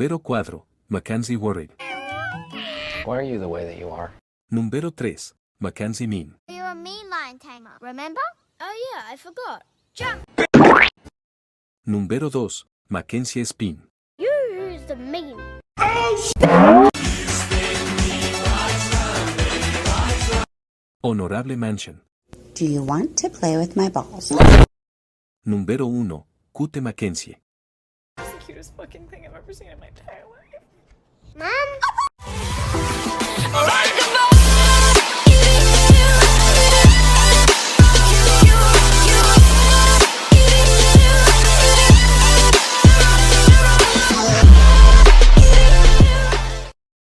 Número 4. Mackenzie Worried. Why are you the way that you are? Número 3. Mackenzie Mean. You're a mean lion tamer, remember? Oh yeah, I forgot. Jump! Número 2. Mackenzie Spin. You're the mean. Honorable Mention. Do you want to play with my balls? Número 1. Cute Mackenzie. It's the cutest fucking thing I've ever seen in my entire life. Mom?